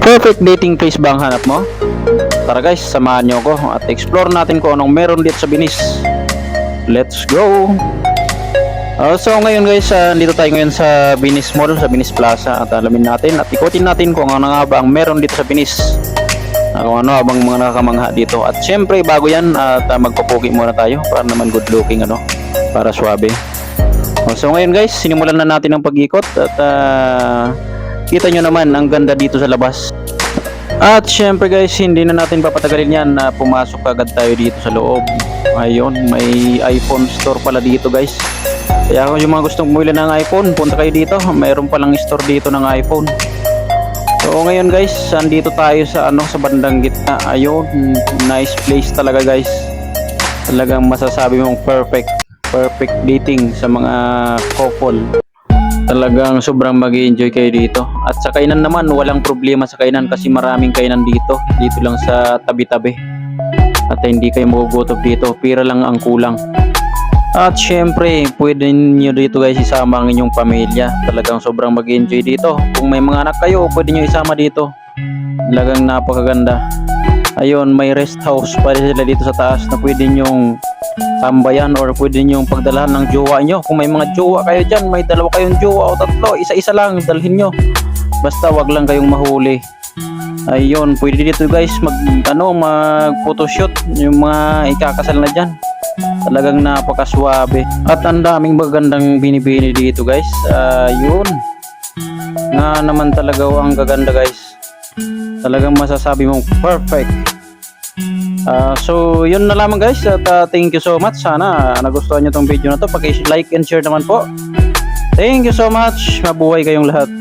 Perfect dating place ba ang hanap mo? Tara guys, samahan nyo ako at explore natin kung anong meron dito sa Venice. Let's go! So ngayon guys, dito tayo ngayon sa Venice Mall, sa Venice Plaza, at alamin natin at ikutin natin kung ano nga ba ang meron dito sa Venice. Kung ano abang mga nakakamangha dito. At syempre bago yan, magpapugi muna tayo para naman good looking, para swabe. So ngayon guys, sinimulan na natin ang pag-ikot at kita nyo naman ang ganda dito sa labas. At syempre guys, hindi na natin papatagalin yan na pumasok agad tayo dito sa loob. Ayun, may iPhone store pala dito guys. Kaya kung yung mga gustong bumili ng iPhone, punta kayo dito. Mayroon palang store dito ng iPhone. So ngayon guys, andito tayo sa sa bandang gitna. Ayun, nice place talaga guys. Talagang masasabi mong perfect dating sa mga couple. Talagang sobrang mag-i-enjoy kayo dito. At sa kainan naman, walang problema sa kainan kasi maraming kainan dito. Dito lang sa tabi-tabi. At hindi kayo magugutom dito. Pira lang ang kulang. At syempre, pwede nyo dito guys isama ang inyong pamilya. Talagang sobrang mag-i-enjoy dito. Kung may mga anak kayo, pwede nyo isama dito. Talagang napakaganda. Ayun, may rest house pa sila dito sa taas na pwede nyong tambayan or pwede nyong pagdalahan ng jowa nyo. Kung may mga jowa kayo dyan, may dalawa kayong jowa o tatlo, isa-isa lang dalhin nyo. Basta wag lang kayong mahuli. Ayun, pwede dito guys mag photoshoot yung mga ikakasal na dyan. Talagang napakaswabe. At ang daming magandang binibini dito guys. Ayun. Na naman talaga ang gaganda guys. Talagang masasabi mong perfect. So yun na lamang guys at thank you so much. Sana nagustuhan nyo tong video na to. Paki-like and share naman po. Thank you so much. Mabuhay kayong lahat.